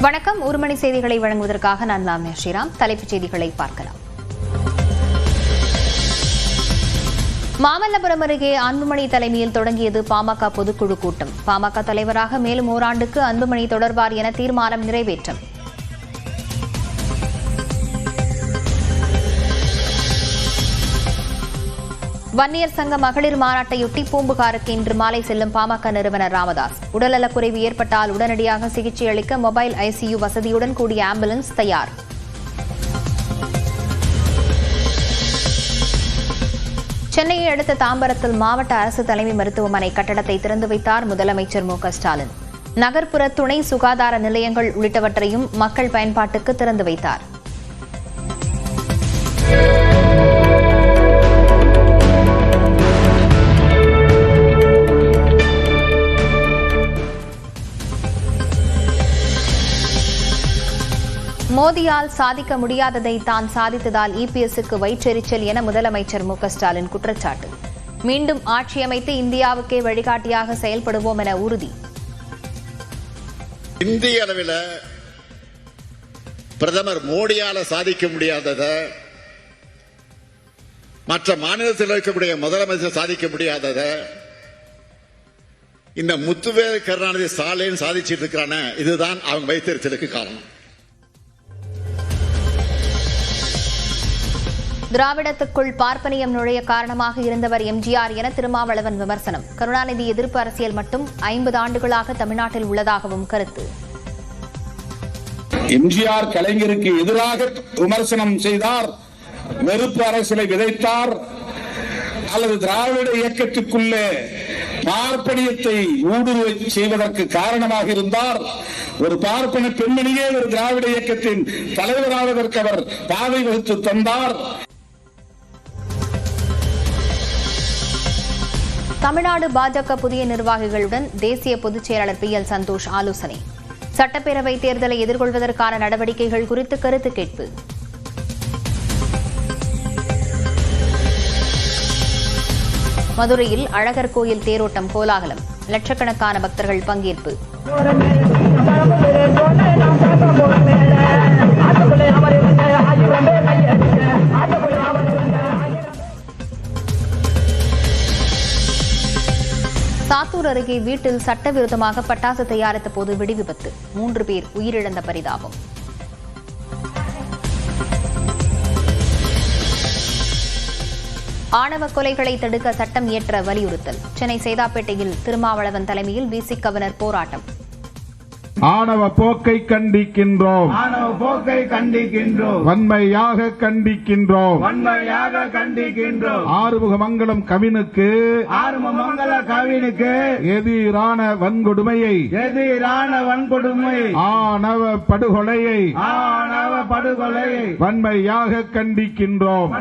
வணக்கம். ஒரு மணி செய்திகளை வழங்குவதற்காக நான் லாம்யா ஸ்ரீராம். தலைப்புச் செய்திகளை பார்க்கலாம். மாமல்லபுரம் அருகே அன்புமணி தலைமையில் தொடங்கியது பாமக பொதுக்குழு கூட்டம். பாமக தலைவராக மேலும் ஓராண்டுக்கு அன்புமணி தொடர்வார் என தீர்மானம் நிறைவேற்றம். வன்னியர் சங்க மகளிர் மாநாட்டையொட்டி பூம்புகாருக்கு இன்று மாலை செல்லும் பாமக நிறுவனர் ராமதாஸ். உடல்நலக்குறைவு ஏற்பட்டால் உடனடியாக சிகிச்சை அளிக்க மொபைல் ஐசியு வசதியுடன் கூடிய ஆம்புலன்ஸ் தயார். சென்னையை அடுத்த தாம்பரத்தில் மாவட்ட அரசு தலைமை மருத்துவமனை கட்டடத்தை திறந்து வைத்தார் முதலமைச்சர் மு.க.ஸ்டாலின். நகர்ப்புற துணை சுகாதார நிலையங்கள் உள்ளிட்டவற்றையும் மக்கள் பயன்பாட்டுக்கு திறந்து வைத்தார். மோடியால் சாதிக்க முடியாததை தான் சாதித்ததால் இபிஎஸ்க்கு வயிற்றெரிச்சல் என முதலமைச்சர் மு.க.ஸ்டாலின் குற்றச்சாட்டு. மீண்டும் ஆட்சி அமைத்து இந்தியாவுக்கே வழிகாட்டியாக செயல்படுவோம் என உறுதி. இந்திய அளவில் பிரதமர் மோடியால சாதிக்க முடியாததை மற்ற மாநிலத்தில் இருக்கக்கூடிய முதலமைச்சர் சாதிக்க முடியாததை இந்த முத்துவேல் கருணாநிதி ஸ்டாலின் சாதிச்சிட்டு இருக்கிறான, இதுதான் அவங்க வைத்தறிச்சலுக்கு காரணம். திராவிடத்துக்குள் பார்ப்பனியம் நுழைய காரணமாக இருந்தவர் எம்ஜிஆர் என திருமாவளவன் விமர்சனம். கருணாநிதி எதிர்ப்பு அரசியல் மட்டும் 50 ஆண்டுகளாக தமிழ்நாட்டில் உள்ளதாகவும் கருத்து. எம்ஜிஆர் கலைஞருக்கு எதிராக விமர்சனம் செய்தார், வெறுப்பு அரசியலை விதைத்தார், அல்லது திராவிட இயக்கத்துக்குள்ளே பார்ப்பனியத்தை ஊடுருவ செய்வதற்கு காரணமாக இருந்தார். ஒரு பார்ப்பன பெண்மணியே ஒரு திராவிட இயக்கத்தின் தலைவராவதற்கு அவர் பாதை வகுத்து தந்தார். தமிழ்நாடு பாஜக புதிய நிர்வாகிகளுடன் தேசிய பொதுச் செயலாளர் PL சந்தோஷ் ஆலோசனை. சட்டப்பேரவை தேர்தலை எதிர்கொள்வதற்கான நடவடிக்கைகள் குறித்து கருத்து கேட்பு. மதுரையில் அழகர் கோயில் தேரோட்டம் கோலாகலம். லட்சக்கணக்கான பக்தர்கள் பங்கேற்பு. சாத்தூர் அருகே வீட்டில் சட்டவிரோதமாக பட்டாசு தயாரித்த போது வெடிவிபத்து. 3 பேர் உயிரிழந்த பரிதாபம். ஆணவ கொலைகளை தடுக்க சட்டம் இயற்ற வலியுறுத்தல். சென்னை சேதாப்பேட்டையில் திருமாவளவன் தலைமையில் விசிகவினர் போராட்டம். ஆணவ போக்கை கண்டிக்கின்றோம், வன்மையாக கண்டிக்கின்றோம். ஆறுமுகமங்கலம் கவினுக்கு எதிரான வன்கொடுமையை, ஆணவ படுகொலையை வன்மையாக கண்டிக்கின்றோம்.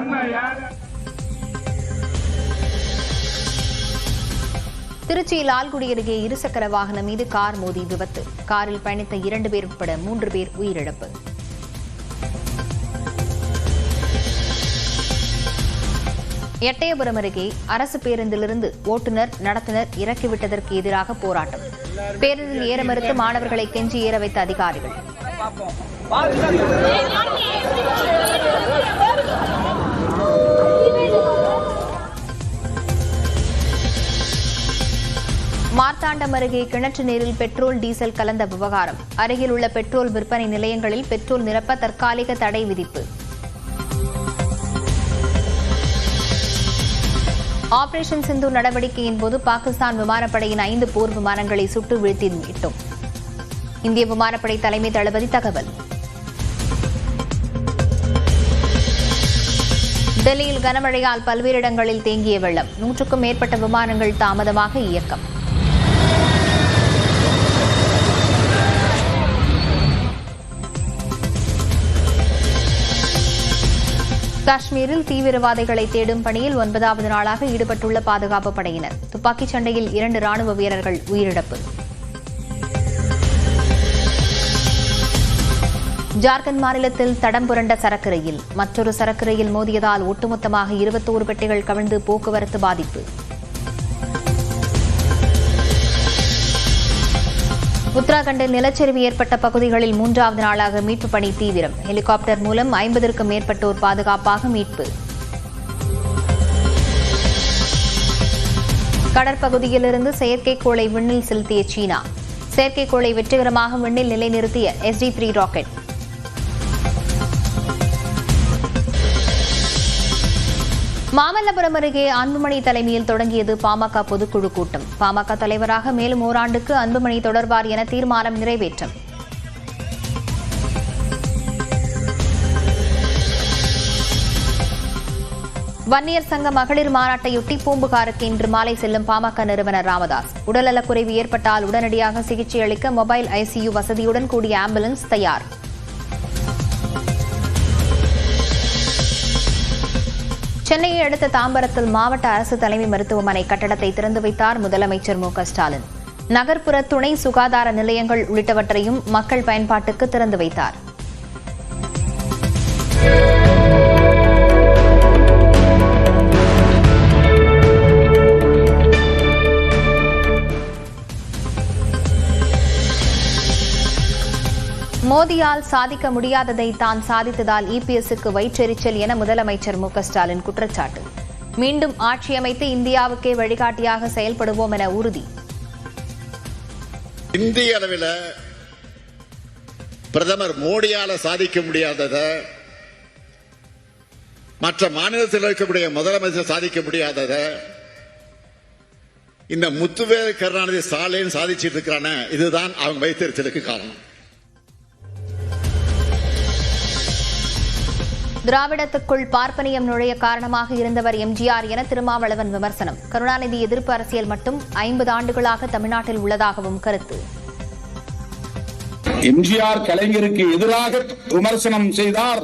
திருச்சி லால்குடி அருகே இருசக்கர வாகனம் மீது கார் மோதி விபத்து. காரில் பயணித்த 2 பேர் உட்பட 3 பேர் உயிரிழப்பு. எட்டயபுரம் அருகே அரசு பேருந்திலிருந்து ஓட்டுநர் நடத்துனர் இறக்கிவிட்டதற்கு எதிராக போராட்டம். பேருந்தில் ஏற மறுத்து மாணவர்களை கெஞ்சி ஏற வைத்த அதிகாரிகள். மார்த்தாண்டம் அருகே கிணற்று நீரில் பெட்ரோல் டீசல் கலந்த விவகாரம். அருகில் உள்ள பெட்ரோல் விற்பனை நிலையங்களில் பெட்ரோல் நிரப்ப தற்காலிக தடை விதிப்பு. ஆபரேஷன் சிந்து நடவடிக்கையின் போது பாகிஸ்தான் விமானப்படையின் 5 போர் விமானங்களை சுட்டு வீழ்த்தி மீட்டோம். இந்திய விமானப்படை தலைமை தளபதி தகவல். டெல்லியில் கனமழையால் பல்வேறு இடங்களில் தேங்கிய வெள்ளம். 100க்கும் மேற்பட்ட விமானங்கள் தாமதமாக இயக்கம். காஷ்மீரில் தீவிரவாதிகளை தேடும் பணியில் 9வது நாளாக ஈடுபட்டுள்ள பாதுகாப்பு படையினர். துப்பாக்கிச் சண்டையில் 2 ராணுவ வீரர்கள் உயிரிழப்பு. ஜார்க்கண்ட் மாநிலத்தில் தடம் புரண்ட சரக்கு ரயில். மற்றொரு சரக்கு ரயில் மோதியதால் ஒட்டுமொத்தமாக 21 பெட்டிகள் கவிழ்ந்து போக்குவரத்து பாதிப்பு. உத்தராகண்டில் நிலச்சரிவு ஏற்பட்ட பகுதிகளில் 3வது நாளாக மீட்புப் பணி தீவிரம். ஹெலிகாப்டர் மூலம் 50க்கும் மேற்பட்டோர் பாதுகாப்பாக மீட்பு. கடற்பகுதியிலிருந்து செயற்கைக்கோளை விண்ணில் செலுத்திய சீனா. செயற்கைக்கோளை வெற்றிகரமாக விண்ணில் நிலைநிறுத்திய SD-3 ராக்கெட். மாமல்லபுரம் அருகே அன்புமணி தலைமையில் தொடங்கியது பாமக பொதுக்குழு கூட்டம். பாமக தலைவராக மேலும் ஓராண்டுக்கு அன்புமணி தொடர்வார் என தீர்மானம் நிறைவேற்றம். வன்னியர் சங்க மகளிர் மாநாட்டையொட்டி பூம்புகாருக்கு இன்று மாலை செல்லும் பாமக நிறுவனர் ராமதாஸ். உடல்நலக்குறைவு ஏற்பட்டால் உடனடியாக சிகிச்சை அளிக்க மொபைல் ICU வசதியுடன் கூடிய ஆம்புலன்ஸ் தயார். சென்னையை அடுத்த தாம்பரத்தில் மாவட்ட அரசு தலைமை மருத்துவமனை கட்டடத்தை திறந்து வைத்தார் முதலமைச்சர் MK-ஸ்டாலின். நகர்ப்புற துணை சுகாதார நிலையங்கள் உள்ளிட்டவற்றையும் மக்கள் பயன்பாட்டுக்கு திறந்து வைத்தார். மோடியால் சாதிக்க முடியாததை தான் சாதித்ததால் EPS-க்கு வயிற்றெரிச்சல் என முதலமைச்சர் MK-ஸ்டாலின் குற்றச்சாட்டு. மீண்டும் ஆட்சி அமைத்து இந்தியாவுக்கே வழிகாட்டியாக செயல்படுவோம் என உறுதி. இந்திய அளவில் பிரதமர் மோடியால சாதிக்க முடியாததை மற்ற மாநிலத்தில் இருக்கக்கூடிய முதலமைச்சர் சாதிக்க முடியாததை இந்த முத்துவேல் கருணாநிதி ஸ்டாலின் சாதிச்சிட்டு இருக்கிறான, இதுதான் அவங்க வைத்திருச்சலுக்கு காரணம். திராவிடத்துக்குள் பார்ப்பனியம் நுழைய காரணமாக இருந்தவர் MGR என திருமாவளவன் விமர்சனம். கருணாநிதி எதிர்ப்பு அரசியல் மட்டும் 50 ஆண்டுகளாக தமிழ்நாட்டில் உள்ளதாகவும் கருத்து. MGR கலைஞருக்கு எதிராக விமர்சனம் செய்தார்,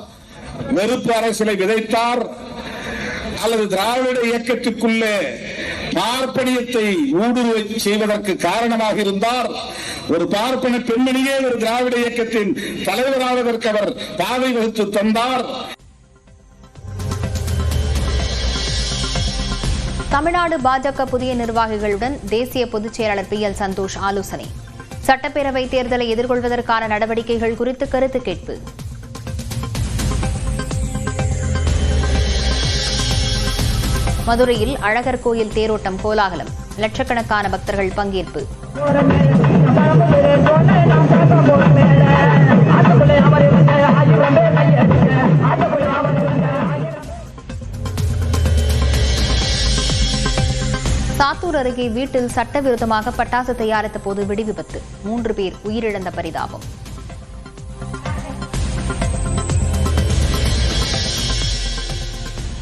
வெறுப்பு அரசியலை விதைத்தார், அல்லது திராவிட இயக்கத்துக்குள்ளே பார்ப்பனியத்தை ஊடுருவ செய்வதற்கு காரணமாக இருந்தார். ஒரு பார்ப்பன பெண்மணியே ஒரு திராவிட இயக்கத்தின் தலைவராவதற்கு அவர் பாதை வகுத்து தந்தார். தமிழ்நாடு பாஜக புதிய நிர்வாகிகளுடன் தேசிய பொதுச் செயலாளர் PL சந்தோஷ் ஆலோசனை. சட்டப்பேரவை தேர்தலை எதிர்கொள்வதற்கான நடவடிக்கைகள் குறித்து கருத்து கேட்பு. மதுரையில் அழகர் கோயில் தேரோட்டம் கோலாகலம். லட்சக்கணக்கான பக்தர்கள் பங்கேற்பு. சாத்தூர் அருகே வீட்டில் சட்டவிரோதமாக பட்டாசு தயாரித்த போது வெடிவிபத்து. 3 பேர் உயிரிழந்த பரிதாபம்.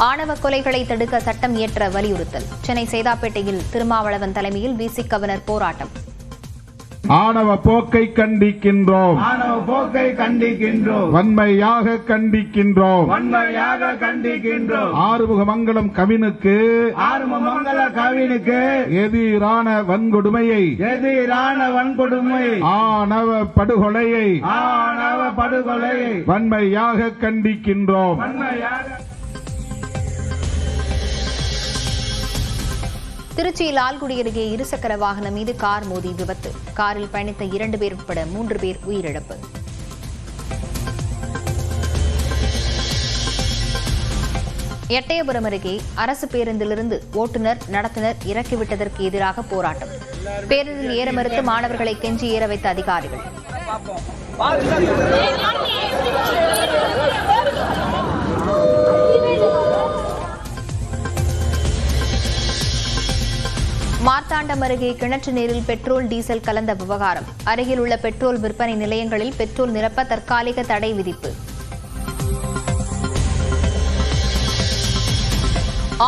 ஆணவ கொலைகளை தடுக்க சட்டம் இயற்ற வலியுறுத்தல். சென்னை சேதாப்பேட்டையில் திருமாவளவன் தலைமையில் VC கவர்னர் போராட்டம். ஆணவ போக்கை கண்டிக்கின்றோம், ஆணவ போக்கை கண்டிக்கின்றோம், வன்மையாக கண்டிக்கின்றோம், வன்மையாக கண்டிக்கின்றோம். ஆறுமுகமங்கலம் கவினுக்கு எதிரான வன்கொடுமையை, எதிரான வன்கொடுமை, ஆணவ படுகொலையை, ஆணவ படுகொலையை வன்மையாக கண்டிக்கின்றோம். திருச்சி லால்குடி அருகே இருசக்கர வாகனம் மீது கார் மோதி விபத்து. காரில் பயணித்த 2 பேர் உட்பட 3 பேர் உயிரிழப்பு. எட்டயபுரம் அருகே அரசு பேருந்திலிருந்து ஓட்டுநர் நடத்துனர் இறக்கிவிட்டதற்கு எதிராக போராட்டம். பேருந்தில் ஏற மறுத்து மாணவர்களை கெஞ்சி ஏற வைத்த அதிகாரிகள். மார்த்தாண்டம் அருகே கிணற்று நீரில் பெட்ரோல் டீசல் கலந்த விவகாரம். அருகில் உள்ள பெட்ரோல் விற்பனை நிலையங்களில் பெட்ரோல் நிரப்ப தற்காலிக தடை விதிப்பு.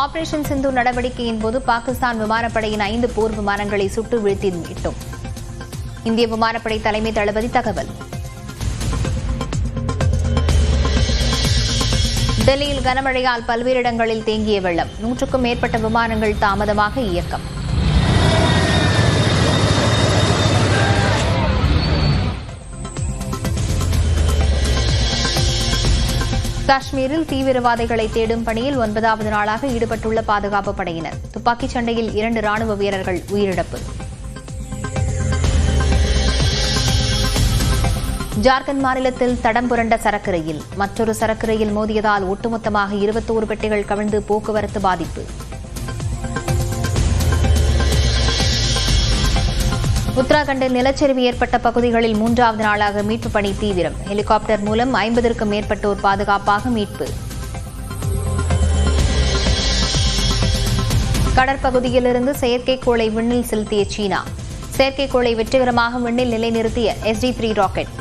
ஆபரேஷன் சிந்து நடவடிக்கையின் போது பாகிஸ்தான் விமானப்படையின் 5 போர் விமானங்களை சுட்டு வீழ்த்திவிட்டோம். இந்திய விமானப்படை தலைமை தளபதி தகவல். டெல்லியில் கனமழையால் பல்வேறு இடங்களில் தேங்கிய வெள்ளம். 100க்கும் மேற்பட்ட விமானங்கள் தாமதமாக இயக்கம். காஷ்மீரில் தீவிரவாதிகளை தேடும் பணியில் 9வது நாளாக ஈடுபட்டுள்ள பாதுகாப்பு படையினர். துப்பாக்கிச் சண்டையில் 2 ராணுவ வீரர்கள் உயிரிழப்பு. ஜார்க்கண்ட் மாநிலத்தில் தடம் புரண்ட சரக்கு ரயில் மற்றொரு சரக்கு ரயில் மோதியதால் ஒட்டுமொத்தமாக 21 பெட்டிகள் கவிழ்ந்து போக்குவரத்து பாதிப்பு. உத்தராகண்டில் நிலச்சரிவு ஏற்பட்ட பகுதிகளில் 3வது நாளாக மீட்புப் பணி தீவிரம். ஹெலிகாப்டர் மூலம் 50க்கும் மேற்பட்டோர் பாதுகாப்பாக மீட்பு. கடற்பகுதியிலிருந்து செயற்கைக்கோளை விண்ணில் செலுத்திய சீனா. செயற்கைக்கோளை வெற்றிகரமாக விண்ணில் நிலைநிறுத்திய SD-3 ராக்கெட்.